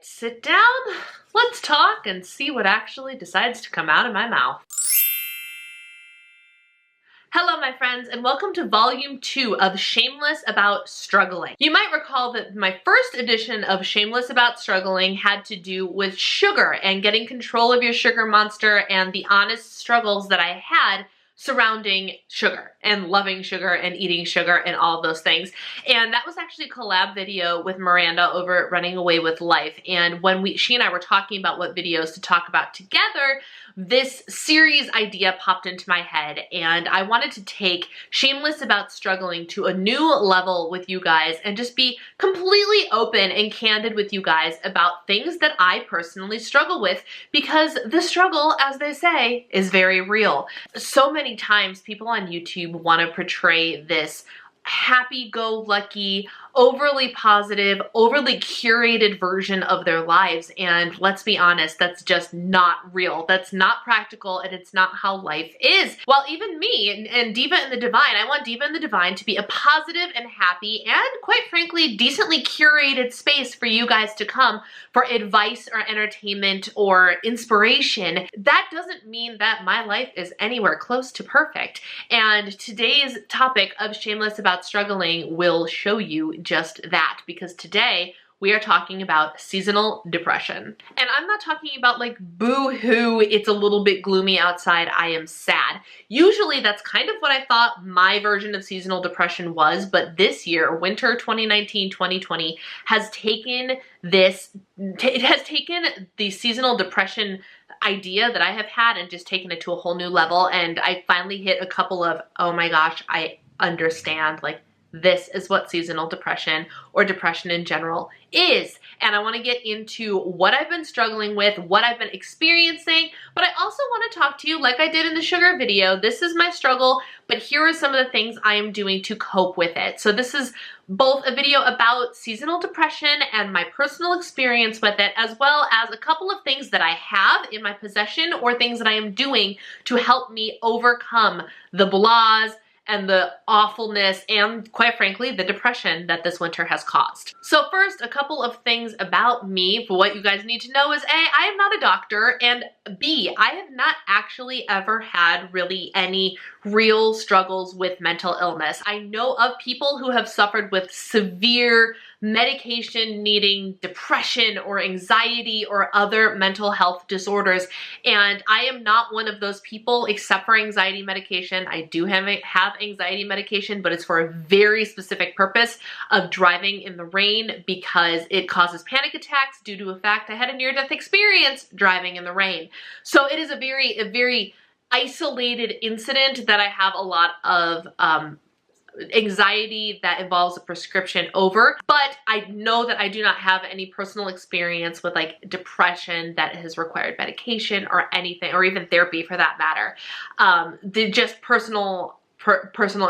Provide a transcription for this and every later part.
sit down, let's talk and see what actually decides to come out of my mouth. Hello my friends, and welcome to volume 2 of Shameless About Struggling. You might recall that my first edition of Shameless About Struggling had to do with sugar and getting control of your sugar monster and the honest struggles that I had surrounding sugar and loving sugar and eating sugar and all of those things. And that was actually a collab video with Miranda over at Running Away with Life. And when she and I were talking about what videos to talk about together, this series idea popped into my head, and I wanted to take Shameless About Struggling to a new level with you guys and just be completely open and candid with you guys about things that I personally struggle with, because the struggle, as they say, is very real. So many times people on YouTube want to portray this happy-go-lucky, overly positive, overly curated version of their lives, and let's be honest, that's just not real. That's not practical, and it's not how life is. Well, even me and Diva and the Divine, I want Diva and the Divine to be a positive and happy and, quite frankly, decently curated space for you guys to come for advice or entertainment or inspiration. That doesn't mean that my life is anywhere close to perfect, and today's topic of Shameless About Struggling will show you just that, because today we are talking about seasonal depression. And I'm not talking about like boo-hoo, it's a little bit gloomy outside, I am sad. Usually that's kind of what I thought my version of seasonal depression was, but this year, winter 2019-2020, has taken the seasonal depression idea that I have had and just taken it to a whole new level. And I finally hit a couple of, oh my gosh, I understand, like, this is what seasonal depression or depression in general is. And I want to get into what I've been struggling with, what I've been experiencing, but I also want to talk to you like I did in the sugar video. This is my struggle, but here are some of the things I am doing to cope with it. So this is both a video about seasonal depression and my personal experience with it, as well as a couple of things that I have in my possession or things that I am doing to help me overcome the blahs and the awfulness and, quite frankly, the depression that this winter has caused. So first, a couple of things about me. For what you guys need to know is A, I am not a doctor, and B, I have not actually ever had really any real struggles with mental illness. I know of people who have suffered with severe medication needing depression or anxiety or other mental health disorders, and I am not one of those people except for anxiety medication. I do have anxiety medication, but it's for a very specific purpose of driving in the rain because it causes panic attacks due to the fact I had a near-death experience driving in the rain. So it is a very isolated incident that I have a lot of anxiety that involves a prescription over, but I know that I do not have any personal experience with like depression that has required medication or anything, or even therapy for that matter. Just personal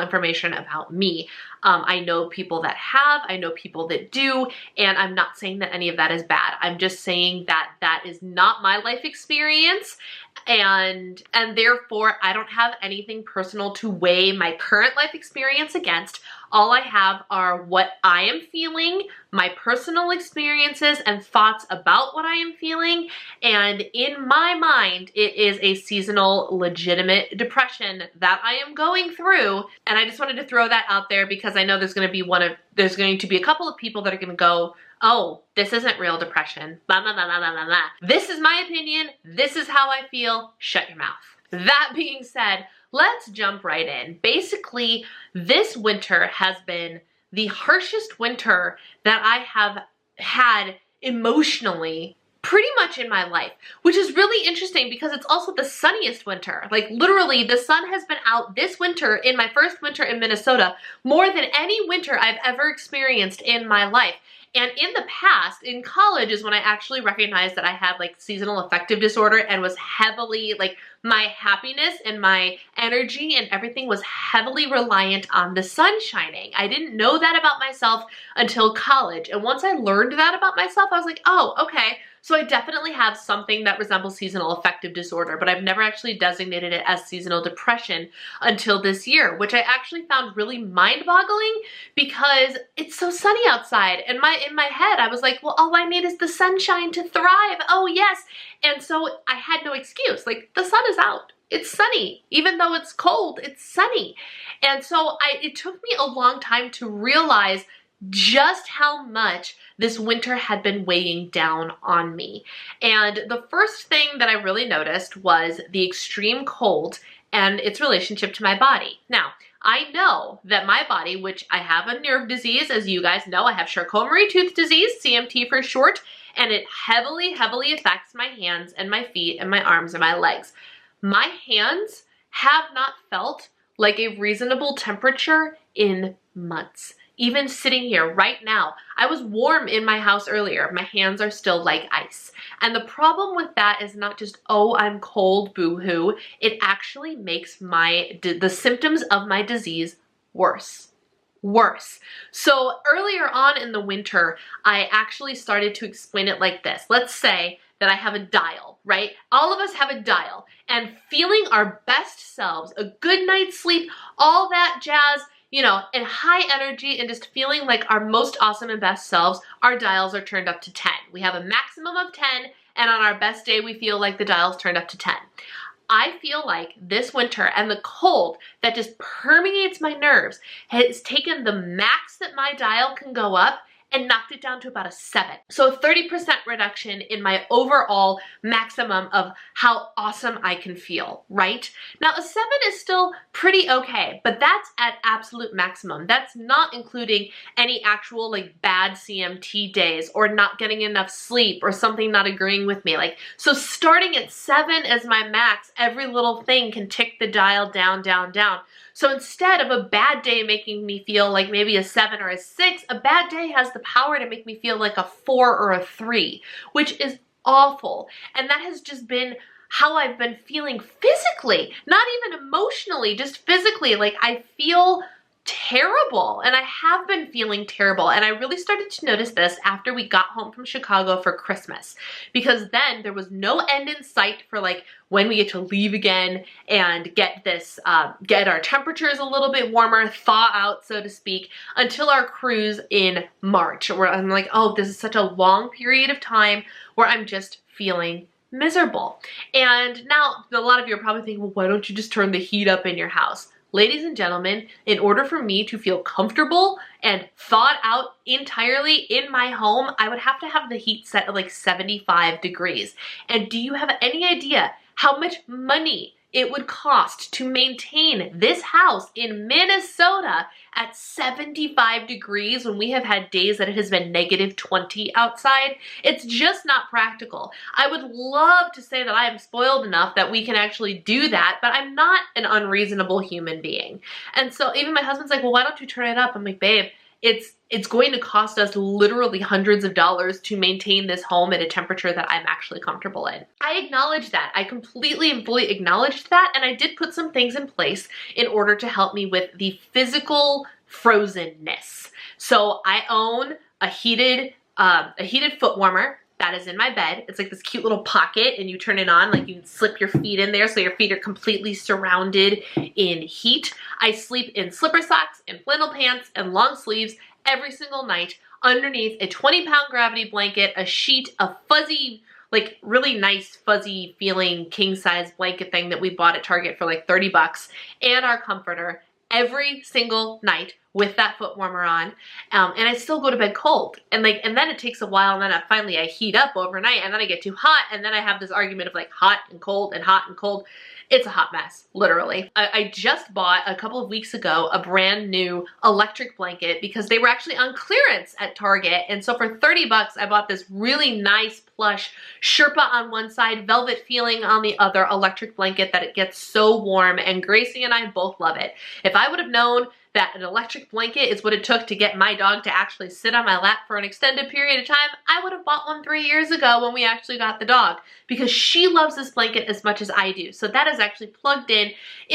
information about me. I know people that have, I know people that do, and I'm not saying that any of that is bad. I'm just saying that that is not my life experience, and therefore I don't have anything personal to weigh my current life experience against. All I have are what I am feeling, my personal experiences and thoughts about what I am feeling, and in my mind, it is a seasonal legitimate depression that I am going through, and I just wanted to throw that out there because I know there's going to be a couple of people that are going to go, oh, this isn't real depression, blah, blah, blah, blah, blah, blah. This is my opinion. This is how I feel. Shut your mouth. That being said, let's jump right in. Basically, this winter has been the harshest winter that I have had emotionally pretty much in my life, which is really interesting because it's also the sunniest winter. Like literally the sun has been out this winter, in my first winter in Minnesota, more than any winter I've ever experienced in my life. And in the past, in college is when I actually recognized that I had like seasonal affective disorder and was heavily, like my happiness and my energy and everything was heavily reliant on the sun shining. I didn't know that about myself until college. And once I learned that about myself, I was like, oh, okay. So I definitely have something that resembles seasonal affective disorder, but I've never actually designated it as seasonal depression until this year, which I actually found really mind-boggling because it's so sunny outside. And in my head, I was like, well, all I need is the sunshine to thrive. Oh, yes. And so I had no excuse. Like, the sun is out. It's sunny. Even though it's cold, it's sunny. And so it took me a long time to realize just how much this winter had been weighing down on me. And the first thing that I really noticed was the extreme cold and its relationship to my body. Now, I know that my body, which I have a nerve disease, as you guys know, I have Charcot-Marie-Tooth disease, CMT for short, and it heavily, heavily affects my hands and my feet and my arms and my legs. My hands have not felt like a reasonable temperature in months. Even sitting here right now, I was warm in my house earlier. My hands are still like ice. And the problem with that is not just, oh, I'm cold, boo-hoo. It actually makes the symptoms of my disease worse. So earlier on in the winter, I actually started to explain it like this. Let's say that I have a dial, right? All of us have a dial, and feeling our best selves, a good night's sleep, all that jazz, you know, and high energy and just feeling like our most awesome and best selves, our dials are turned up to 10. We have a maximum of 10, and on our best day, we feel like the dial's turned up to 10. I feel like this winter and the cold that just permeates my nerves has taken the max that my dial can go up and knocked it down to about a 7. So a 30% reduction in my overall maximum of how awesome I can feel, right? Now a 7 is still pretty okay, but that's at absolute maximum. That's not including any actual like bad CMT days or not getting enough sleep or something not agreeing with me. Like, so starting at 7 as my max, every little thing can tick the dial down, down, down. So instead of a bad day making me feel like maybe a 7 or a 6, a bad day has the power to make me feel like a 4 or a 3, which is awful. And that has just been how I've been feeling physically, not even emotionally, just physically. Like, I feel terrible, and I have been feeling terrible. And I really started to notice this after we got home from Chicago for Christmas, because then there was no end in sight for like when we get to leave again and get our temperatures a little bit warmer, thaw out, so to speak, until our cruise in March, where I'm like, oh, this is such a long period of time where I'm just feeling miserable. And now a lot of you are probably thinking, well, why don't you just turn the heat up in your house? Ladies and gentlemen, in order for me to feel comfortable and thawed out entirely in my home, I would have to have the heat set at like 75 degrees. And do you have any idea how much money it would cost to maintain this house in Minnesota at 75 degrees when we have had days that it has been -20 outside? It's just not practical. I would love to say that I am spoiled enough that we can actually do that, but I'm not an unreasonable human being. And so even my husband's like, well, why don't you turn it up? I'm like, babe, it's going to cost us literally hundreds of dollars to maintain this home at a temperature that I'm actually comfortable in. I acknowledge that. I completely and fully acknowledged that, and I did put some things in place in order to help me with the physical frozenness. So I own a heated foot warmer that is in my bed. It's like this cute little pocket, and you turn it on, like you can slip your feet in there so your feet are completely surrounded in heat. I sleep in slipper socks and flannel pants and long sleeves every single night underneath a 20-pound gravity blanket, a sheet, a fuzzy, like really nice fuzzy feeling king-size blanket thing that we bought at Target for like 30 bucks, and our comforter every single night with that foot warmer on, and I still go to bed cold, and then it takes a while, and then finally I heat up overnight, and then I get too hot, and then I have this argument of like hot and cold and hot and cold. It's a hot mess, literally. I just bought a couple of weeks ago a brand new electric blanket because they were actually on clearance at Target, and so for 30 bucks I bought this really nice plush Sherpa on one side, velvet feeling on the other electric blanket that it gets so warm, and Gracie and I both love it. If I would have known that an electric blanket is what it took to get my dog to actually sit on my lap for an extended period of time, I would have bought one 3 years ago when we actually got the dog, because she loves this blanket as much as I do. So that is actually plugged in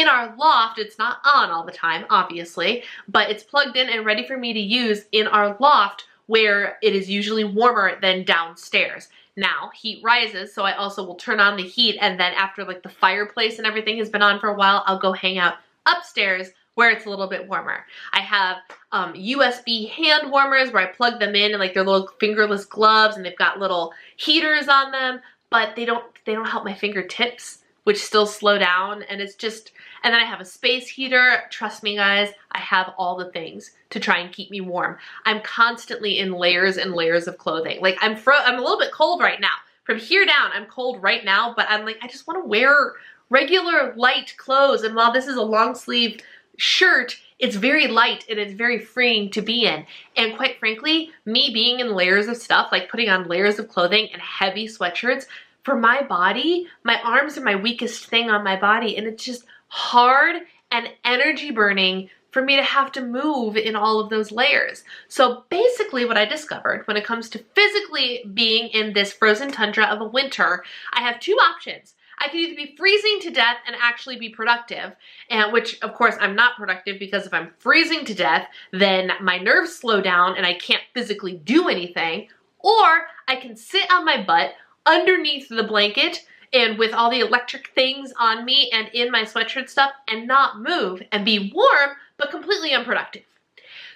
our loft. It's not on all the time, obviously, but it's plugged in and ready for me to use in our loft, where it is usually warmer than downstairs. Now, heat rises, so I also will turn on the heat, and then after like the fireplace and everything has been on for a while, I'll go hang out upstairs where it's a little bit warmer. I have USB hand warmers where I plug them in and like they're little fingerless gloves, and they've got little heaters on them, but they don't help my fingertips, which still slow down, and it's just, and then I have a space heater. Trust me guys, I have all the things to try and keep me warm. I'm constantly in layers and layers of clothing. Like I'm a little bit cold right now. From here down, I'm cold right now, but I'm like, I just want to wear regular light clothes, and while this is a long sleeve shirt, it's very light and it's very freeing to be in. And quite frankly, me being in layers of stuff, like putting on layers of clothing and heavy sweatshirts, for my body, my arms are my weakest thing on my body, and it's just hard and energy burning for me to have to move in all of those layers. So basically what I discovered when it comes to physically being in this frozen tundra of a winter, I have two options. I could either be freezing to death and actually be productive, and which of course I'm not productive, because if I'm freezing to death, then my nerves slow down and I can't physically do anything, or I can sit on my butt underneath the blanket and with all the electric things on me and in my sweatshirt stuff and not move and be warm but completely unproductive.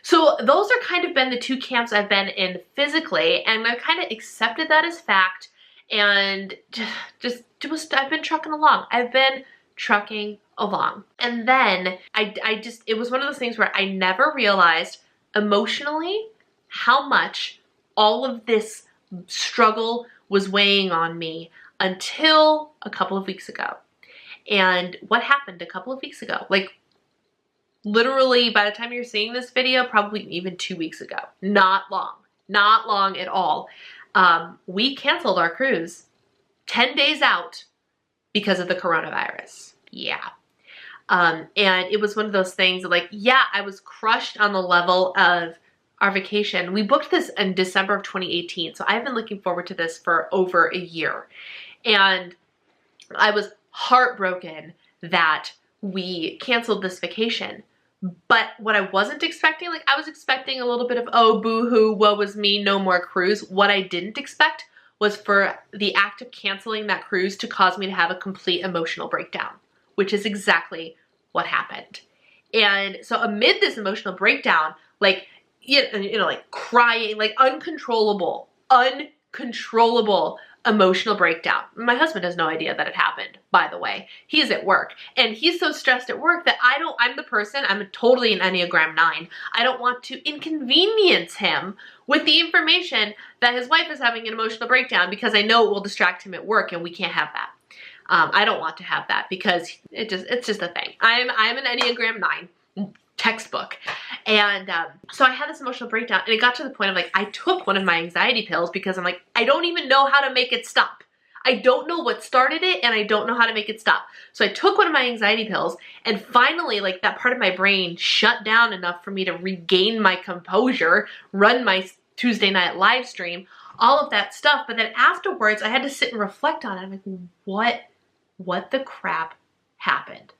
So those are kind of been the two camps I've been in physically, and I've kind of accepted that as fact, and I've been trucking along. I've been trucking along. And then it was one of those things where I never realized emotionally how much all of this struggle was weighing on me until a couple of weeks ago. And what happened a couple of weeks ago? Like literally by the time you're seeing this video, probably even 2 weeks ago. Not long at all. We canceled our cruise 10 days out because of the coronavirus. Yeah. And it was one of those things that, like, yeah, I was crushed on the level of our vacation. We booked this in December of 2018, so I've been looking forward to this for over a year. And I was heartbroken that we canceled this vacation. But what I wasn't expecting, like I was expecting a little bit of, oh, boo-hoo, woe was me, no more cruise. What I didn't expect was for the act of canceling that cruise to cause me to have a complete emotional breakdown, which is exactly what happened. And so amid this emotional breakdown, like, you know, like crying, like uncontrollable emotional breakdown. My husband has no idea that it happened, by the way. He's at work, and he's so stressed at work that I'm the person, I'm totally an Enneagram 9. I don't want to inconvenience him with the information that his wife is having an emotional breakdown, because I know it will distract him at work, and we can't have that. I don't want to have that, because it's just a thing. I'm an Enneagram 9. Textbook. And so I had this emotional breakdown, and it got to the point of like, I took one of my anxiety pills because I'm like, I don't even know how to make it stop. I don't know what started it, and I don't know how to make it stop. So I took one of my anxiety pills, and finally, like, that part of my brain shut down enough for me to regain my composure, run my Tuesday night live stream, all of that stuff. But then afterwards, I had to sit and reflect on it. I'm like, what the crap happened?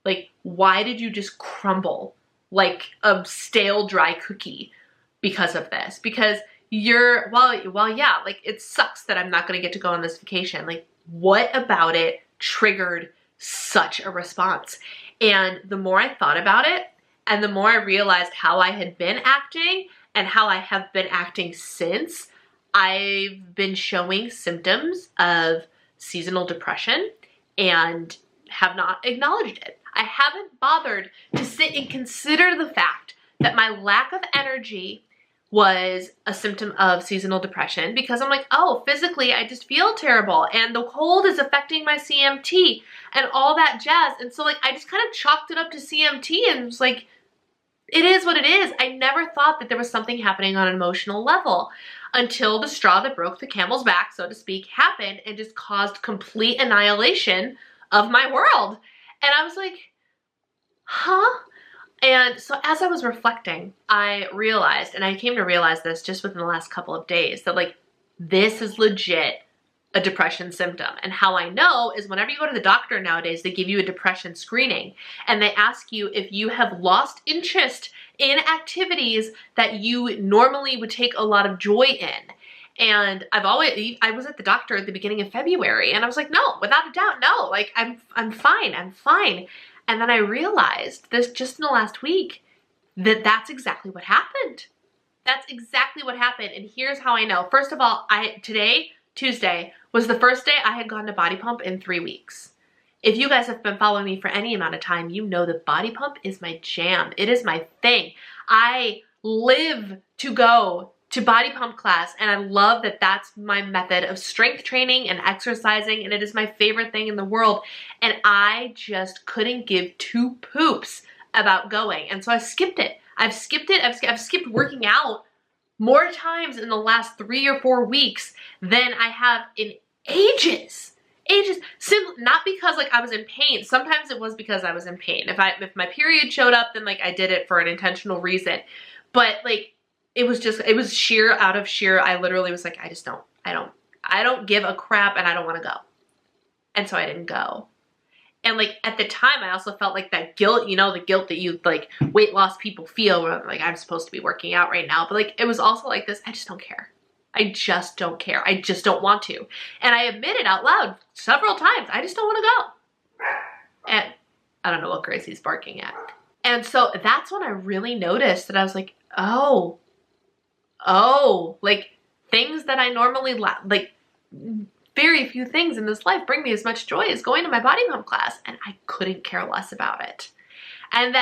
Like, why did you just crumble like a stale dry cookie because of this? Because well, yeah, like it sucks that I'm not going to get to go on this vacation. Like, what about it triggered such a response? And the more I thought about it, and the more I realized how I had been acting and how I have been acting since, I've been showing symptoms of seasonal depression and have not acknowledged it. I haven't bothered to sit and consider the fact that my lack of energy was a symptom of seasonal depression, because I'm like, oh, physically I just feel terrible, and the cold is affecting my CMT and all that jazz. And so like I just kind of chalked it up to CMT and was like, it is what it is. I never thought that there was something happening on an emotional level until the straw that broke the camel's back, so to speak, happened and just caused complete annihilation of my world. And I was like, huh? And so as I was reflecting, I realized, and I came to realize this just within the last couple of days, that like, this is legit a depression symptom. And how I know is whenever you go to the doctor nowadays, they give you a depression screening, and they ask you if you have lost interest in activities that you normally would take a lot of joy in. And I was at the doctor at the beginning of February and I was like, no, without a doubt, no, like I'm fine. And then I realized this just in the last week that that's exactly what happened. That's exactly what happened. And here's how I know. First of all, today, Tuesday, was the first day I had gone to Body Pump in 3 weeks. If you guys have been following me for any amount of time, you know that Body Pump is my jam. It is my thing. I live to go to Body Pump class, and I love that that's my method of strength training and exercising, and it is my favorite thing in the world. And I just couldn't give two poops about going. And so I skipped it. I've skipped it. I've skipped working out more times in the last 3 or 4 weeks than I have in ages. Simply not because like I was in pain. Sometimes it was because I was in pain. If my period showed up, then like I did it for an intentional reason. But like it was out of sheer, I literally was like, I don't give a crap and I don't want to go. And so I didn't go. And like at the time I also felt like that guilt, you know, the guilt that you like weight loss people feel where like I'm supposed to be working out right now. But like it was also like this, I just don't care. I just don't care. I just don't want to. And I admitted out loud several times, I just don't want to go. And I don't know what Gracie's barking at. And so that's when I really noticed that I was like, oh, like things that I normally like, very few things in this life bring me as much joy as going to my Body Pump class, and I couldn't care less about it. And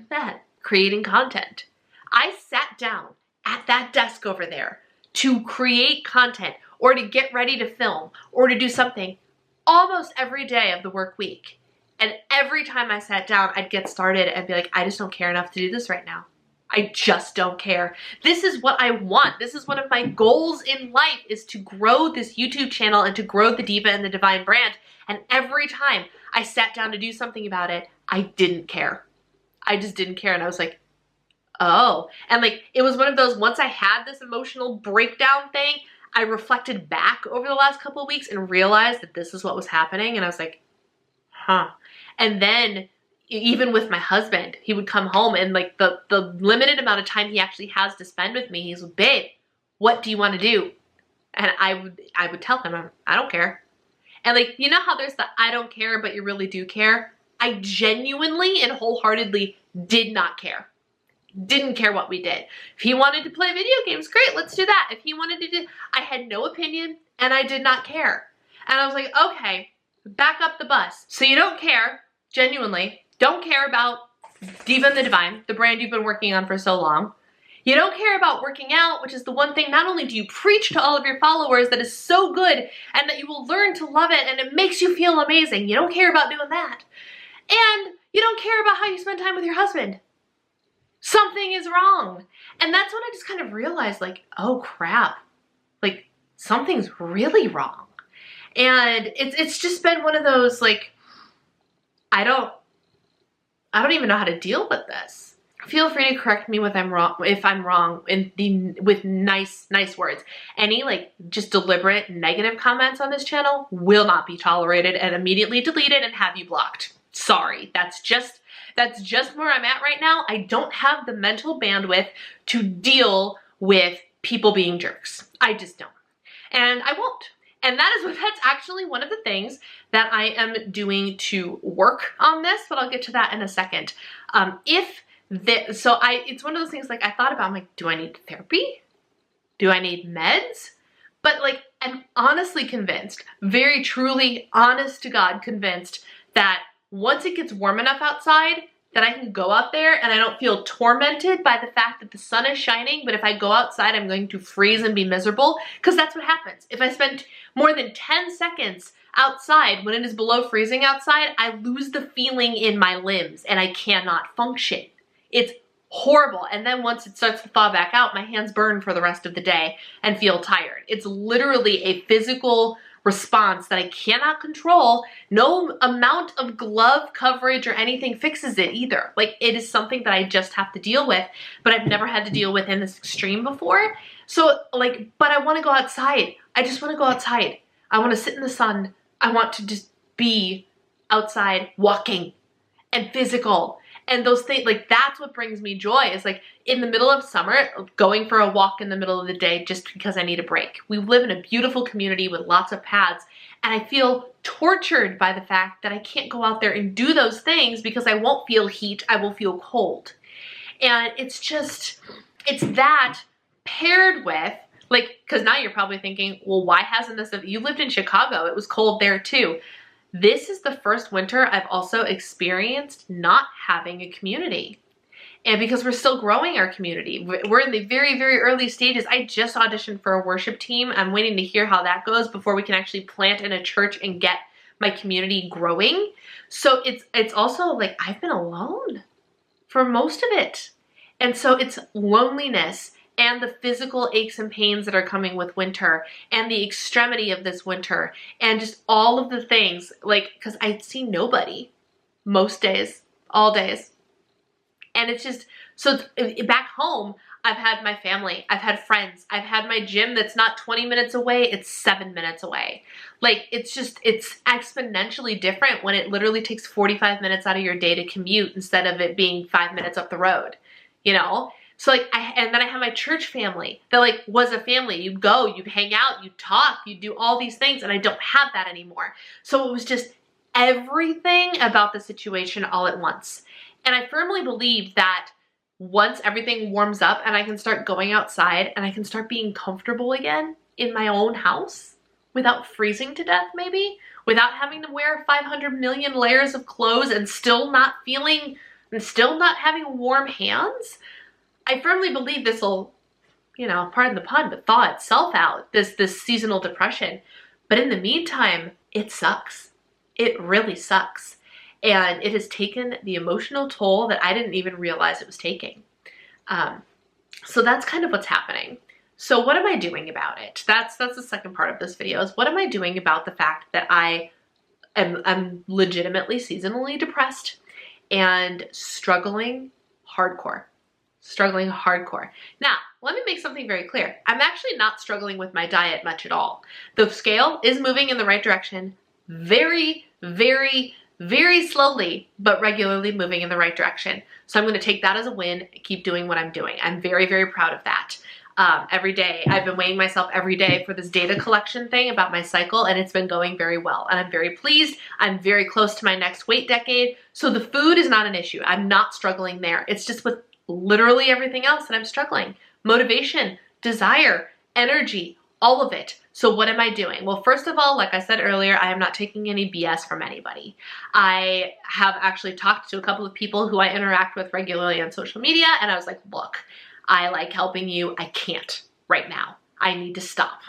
then creating content. I sat down at that desk over there to create content or to get ready to film or to do something almost every day of the work week. And every time I sat down, I'd get started and be like, I just don't care enough to do this right now. I just don't care. This is what I want. This is one of my goals in life, is to grow this YouTube channel and to grow the Diva and the Divine brand. And every time I sat down to do something about it, I didn't care. I just didn't care. And I was like, oh. And like, it was one of those, once I had this emotional breakdown thing, I reflected back over the last couple of weeks and realized that this is what was happening. And I was like, huh. And then even with my husband, he would come home and like the limited amount of time he actually has to spend with me, he's like, babe, what do you want to do? And I would tell him, I don't care. And like, you know how there's the I don't care, but you really do care? I genuinely and wholeheartedly did not care. Didn't care what we did. If he wanted to play video games, great, let's do that. If he wanted to do, I had no opinion and I did not care. And I was like, okay, back up the bus. So you don't care, genuinely, don't care about Diva and the Divine, the brand you've been working on for so long. You don't care about working out, which is the one thing not only do you preach to all of your followers that is so good and that you will learn to love it and it makes you feel amazing. You don't care about doing that. And you don't care about how you spend time with your husband. Something is wrong. And that's when I just kind of realized, like, oh crap, like something's really wrong. And it's just been one of those, like, I don't even know how to deal with this. Feel free to correct me if I'm wrong with nice words. Any like just deliberate negative comments on this channel will not be tolerated and immediately deleted and have you blocked. Sorry, that's just where I'm at right now. I don't have the mental bandwidth to deal with people being jerks. I just don't. And I won't. And that's actually one of the things that I am doing to work on this, but I'll get to that in a second. It's one of those things like I thought about, I'm like, do I need therapy? Do I need meds? But like, I'm honestly convinced, very truly honest to God convinced that once it gets warm enough outside, that I can go out there and I don't feel tormented by the fact that the sun is shining, but if I go outside, I'm going to freeze and be miserable, because that's what happens. If I spend more than 10 seconds outside when it is below freezing outside, I lose the feeling in my limbs and I cannot function. It's horrible. And then once it starts to thaw back out, my hands burn for the rest of the day and feel tired. It's literally a physical response that I cannot control. No amount of glove coverage or anything fixes it either. Like, it is something that I just have to deal with, but I've never had to deal with in this extreme before. So like, but I want to go outside. I just want to go outside. I want to sit in the sun. I want to just be outside walking and physical And those things, like, that's what brings me joy, is like in the middle of summer, going for a walk in the middle of the day just because I need a break. We live in a beautiful community with lots of paths, and I feel tortured by the fact that I can't go out there and do those things because I won't feel heat, I will feel cold. And it's that paired with, like, because now you're probably thinking, well, why hasn't this, you lived in Chicago, it was cold there too. This is the first winter I've also experienced not having a community. And because we're still growing our community, we're in the very, very early stages. I just auditioned for a worship team. I'm waiting to hear how that goes before we can actually plant in a church and get my community growing. So it's also like I've been alone for most of it. And so it's loneliness and the physical aches and pains that are coming with winter and the extremity of this winter and just all of the things, like, because I see nobody most days, all days. And it's just, so back home, I've had my family, I've had friends, I've had my gym that's not 20 minutes away, it's 7 minutes away. Like, it's exponentially different when it literally takes 45 minutes out of your day to commute instead of it being 5 minutes up the road, you know? So like, and then I have my church family that like was a family. You'd go, you'd hang out, you'd talk, you'd do all these things, and I don't have that anymore. So it was just everything about the situation all at once. And I firmly believe that once everything warms up and I can start going outside and I can start being comfortable again in my own house without freezing to death maybe, without having to wear 500 million layers of clothes and still not having warm hands, I firmly believe this will, you know, pardon the pun, but thaw itself out, this seasonal depression. But in the meantime, it sucks. It really sucks. And it has taken the emotional toll that I didn't even realize it was taking. So that's kind of what's happening. So what am I doing about it? That's the second part of this video, is what am I doing about the fact that I'm legitimately seasonally depressed and struggling hardcore. Now, let me make something very clear. I'm actually not struggling with my diet much at all. The scale is moving in the right direction very, very, very slowly, but regularly moving in the right direction. So I'm going to take that as a win, keep doing what I'm doing. I'm very, very proud of that. Every day, I've been weighing myself every day for this data collection thing about my cycle, and it's been going very well. And I'm very pleased. I'm very close to my next weight decade. So the food is not an issue. I'm not struggling there. It's just with literally everything else that I'm struggling. Motivation, desire, energy, all of it. So what am I doing? Well, first of all, like I said earlier, I am not taking any BS from anybody. I have actually talked to a couple of people who I interact with regularly on social media, and I was like, look, I like helping you. I can't right now. I need to stop.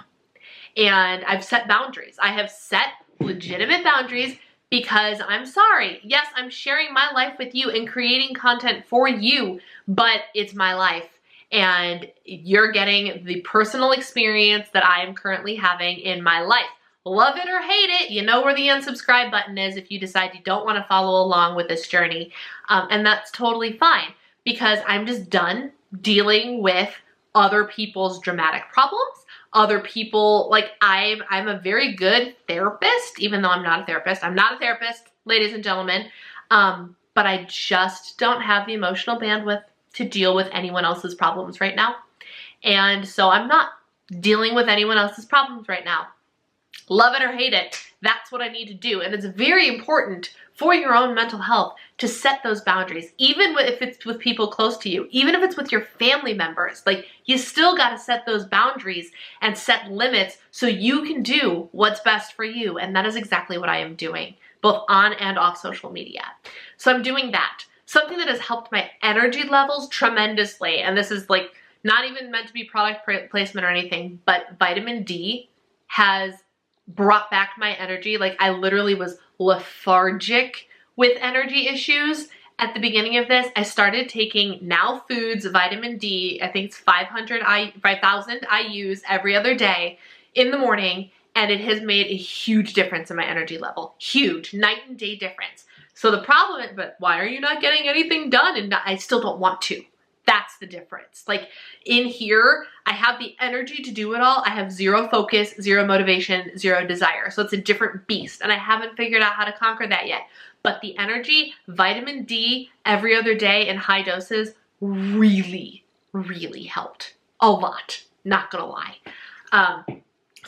And I've set boundaries. I have set legitimate boundaries because I'm sorry. Yes, I'm sharing my life with you and creating content for you, but it's my life. And you're getting the personal experience that I am currently having in my life. Love it or hate it, you know where the unsubscribe button is if you decide you don't want to follow along with this journey. And that's totally fine, because I'm just done dealing with other people's dramatic problems. Other people, like I'm a very good therapist, even though I'm not a therapist. I'm not a therapist, ladies and gentlemen. But I just don't have the emotional bandwidth to deal with anyone else's problems right now. And so I'm not dealing with anyone else's problems right now. Love it or hate it, that's what I need to do. And it's very important for your own mental health to set those boundaries, even if it's with people close to you, even if it's with your family members. Like, you still got to set those boundaries and set limits so you can do what's best for you. And that is exactly what I am doing, both on and off social media. So I'm doing that. Something that has helped my energy levels tremendously, and this is like not even meant to be product placement or anything, but vitamin D has brought back my energy. Like, I literally was lethargic with energy issues at the beginning of this. I started taking Now Foods vitamin D. I think it's 5,000 IUs every other day in the morning, and it has made a huge difference in my energy level. Huge, night and day difference. So the problem is, but why are you not getting anything done? And I still don't want to. That's the difference. Like in here, I have the energy to do it all. I have zero focus, zero motivation, zero desire. So it's a different beast. And I haven't figured out how to conquer that yet. But the energy, vitamin D every other day in high doses really, really helped. A lot. Not gonna lie.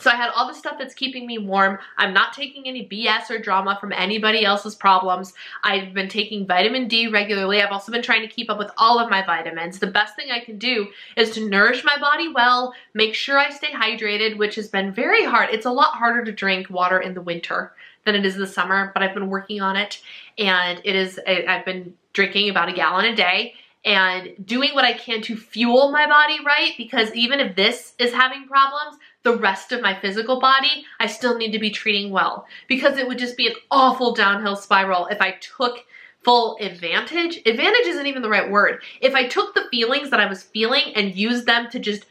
So I had all the stuff that's keeping me warm. I'm not taking any BS or drama from anybody else's problems. I've been taking vitamin D regularly. I've also been trying to keep up with all of my vitamins. The best thing I can do is to nourish my body well, make sure I stay hydrated, which has been very hard. It's a lot harder to drink water in the winter than it is in the summer, but I've been working on it. And I've been drinking about a gallon a day and doing what I can to fuel my body right, because even if this is having problems, the rest of my physical body, I still need to be treating well, because it would just be an awful downhill spiral if I took full advantage. Advantage isn't even the right word. If I took the feelings that I was feeling and used them to just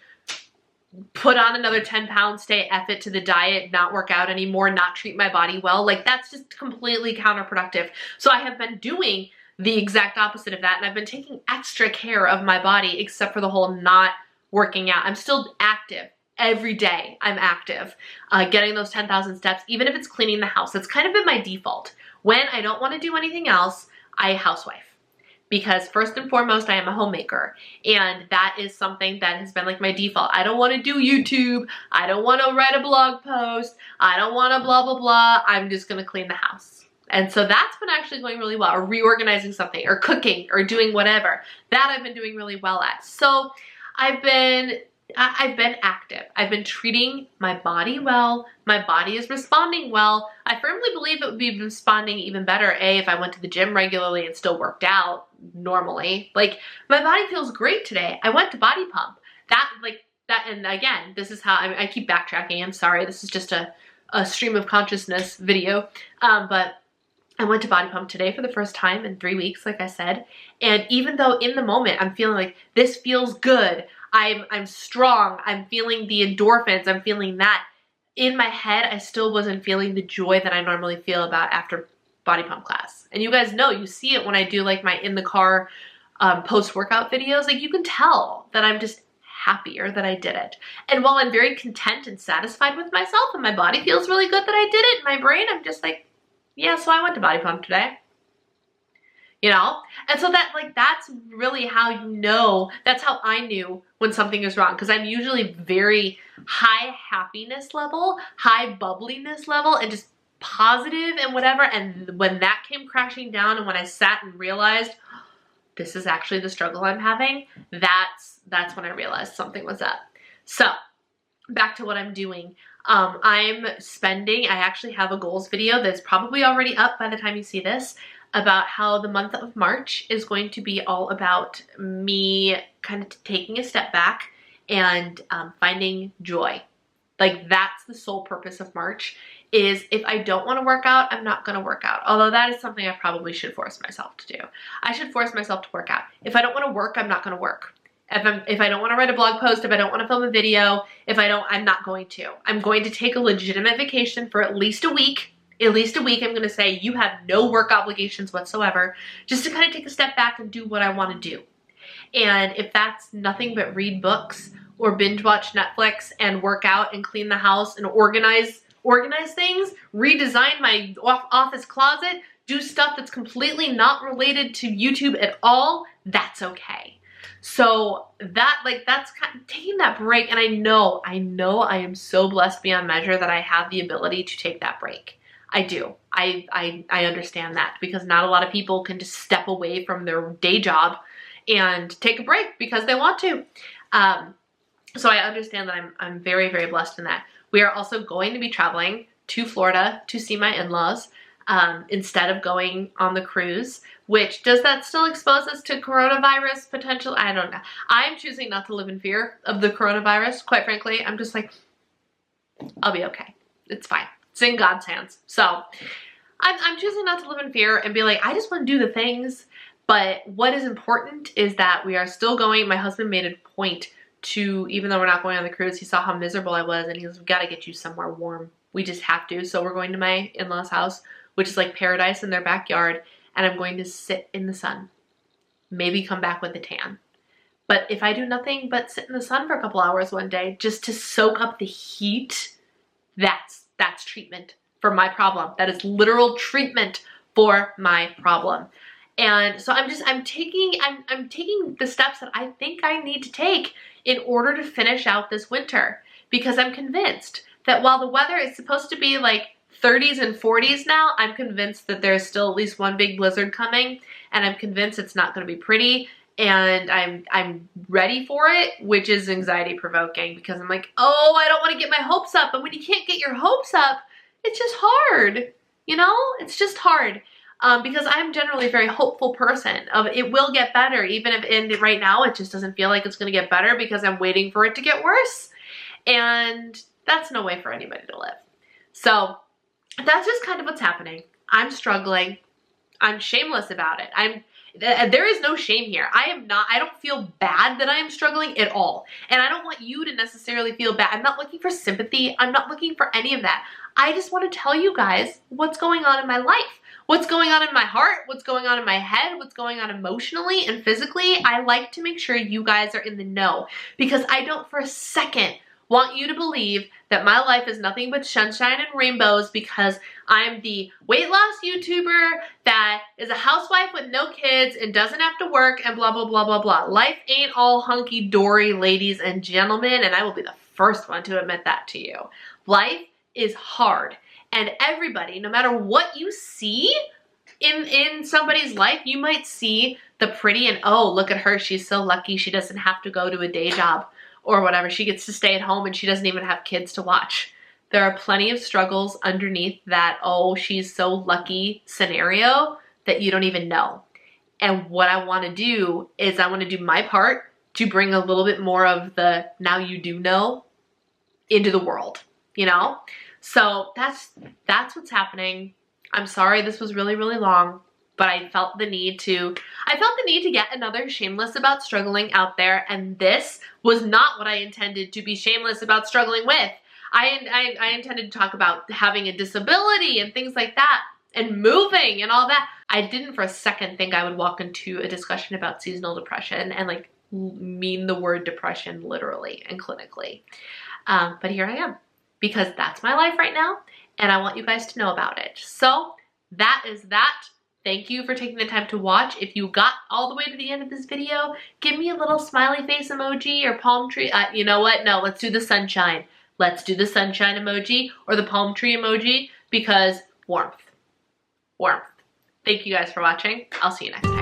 put on another 10 pounds, stay effort to the diet, not work out anymore, not treat my body well, like that's just completely counterproductive. So I have been doing the exact opposite of that, and I've been taking extra care of my body, except for the whole not working out. I'm still active. Every day I'm active, getting those 10,000 steps, even if it's cleaning the house. It's kind of been my default. When I don't want to do anything else, I housewife. Because first and foremost, I am a homemaker. And that is something that has been like my default. I don't want to do YouTube. I don't want to write a blog post. I don't want to blah, blah, blah. I'm just going to clean the house. And so that's been actually going really well. Or reorganizing something, or cooking, or doing whatever. That I've been doing really well at. So I've been active. I've been treating my body well. My body is responding well. I firmly believe it would be responding even better, if I went to the gym regularly and still worked out normally. Like, my body feels great today. I went to Body Pump. And again, this is how, I keep backtracking. I'm sorry. This is just a stream of consciousness video. But I went to Body Pump today for the first time in 3 weeks, like I said. And even though in the moment I'm feeling like this feels good, I'm strong, I'm feeling the endorphins, I'm feeling that, in my head I still wasn't feeling the joy that I normally feel about after Body Pump class. And you guys know, you see it when I do like my in the car post-workout videos. Like, you can tell that I'm just happier that I did it. And while I'm very content and satisfied with myself and my body feels really good that I did it, in my brain I'm just like, yeah, so I went to Body Pump today. You know? And so that's really how you know, that's how I knew when something is wrong. Because I'm usually very high happiness level, high bubbliness level, and just positive and whatever. And when that came crashing down, and when I sat and realized, this is actually the struggle I'm having, that's when I realized something was up. So back to what I'm doing. I actually have a goals video that's probably already up by the time you see this, about how the month of March is going to be all about me kind of taking a step back and finding joy. Like, that's the sole purpose of March, is if I don't want to work out, I'm not going to work out. Although that is something I probably should force myself to do. I should force myself to work out. If I don't want to work, I'm not going to work. If I don't want to write a blog post, if I don't want to film a video, I'm not going to. I'm going to take a legitimate vacation for at least a week. At least a week, I'm going to say, you have no work obligations whatsoever, just to kind of take a step back and do what I want to do. And if that's nothing but read books or binge watch Netflix and work out and clean the house and organize things, redesign my office closet, do stuff that's completely not related to YouTube at all, that's okay. So that's kind of taking that break. And I know I am so blessed beyond measure that I have the ability to take that break. I do. I understand that, because not a lot of people can just step away from their day job and take a break because they want to. So I understand that I'm very, very blessed in that. We are also going to be traveling to Florida to see my in-laws instead of going on the cruise, which, does that still expose us to coronavirus potential? I don't know. I'm choosing not to live in fear of the coronavirus, quite frankly. I'm just like, I'll be okay. It's fine. It's in God's hands. So I'm choosing not to live in fear and be like, I just want to do the things. But what is important is that we are still going. My husband made a point to, even though we're not going on the cruise, he saw how miserable I was, and he goes, we've got to get you somewhere warm. We just have to. So we're going to my in-laws' house, which is like paradise in their backyard, and I'm going to sit in the sun. Maybe come back with a tan. But if I do nothing but sit in the sun for a couple hours one day just to soak up the heat, that's treatment for my problem. That is literal treatment for my problem. And so I'm taking the steps that I think I need to take in order to finish out this winter, because I'm convinced that while the weather is supposed to be like 30s and 40s now, I'm convinced that there's still at least one big blizzard coming, and I'm convinced it's not going to be pretty, and I'm ready for it, which is anxiety provoking, because I'm like, oh, I don't want to get my hopes up. And when you can't get your hopes up, it's just hard, you know? It's just hard. Because I'm generally a very hopeful person of it will get better, even if right now it just doesn't feel like it's going to get better because I'm waiting for it to get worse. And that's no way for anybody to live. So that's just kind of what's happening. I'm struggling. I'm shameless about it. There is no shame here. I don't feel bad that I am struggling at all. And I don't want you to necessarily feel bad. I'm not looking for sympathy. I'm not looking for any of that. I just want to tell you guys what's going on in my life. What's going on in my heart, what's going on in my head, what's going on emotionally and physically. I like to make sure you guys are in the know, because I don't for a second want you to believe that my life is nothing but sunshine and rainbows because I'm the weight loss YouTuber that is a housewife with no kids and doesn't have to work and blah, blah, blah, blah, blah. Life ain't all hunky-dory, ladies and gentlemen, and I will be the first one to admit that to you. Life is hard. And everybody, no matter what you see in somebody's life, you might see the pretty and, oh, look at her, she's so lucky she doesn't have to go to a day job or whatever. She gets to stay at home and she doesn't even have kids to watch. There are plenty of struggles underneath that, oh, she's so lucky scenario that you don't even know. And what I want to do is I want to do my part to bring a little bit more of the now you do know into the world, you know? So that's what's happening. I'm sorry this was really, really long, but I felt the need to get another shameless about struggling out there, and this was not what I intended to be shameless about struggling with. I intended to talk about having a disability and things like that, and moving and all that. I didn't for a second think I would walk into a discussion about seasonal depression and like mean the word depression literally and clinically. But here I am, because that's my life right now, and I want you guys to know about it. So that is that. Thank you for taking the time to watch. If you got all the way to the end of this video, give me a little smiley face emoji or palm tree. You know what? No, let's do the sunshine. Let's do the sunshine emoji or the palm tree emoji, because warmth. Warmth. Thank you guys for watching. I'll see you next time.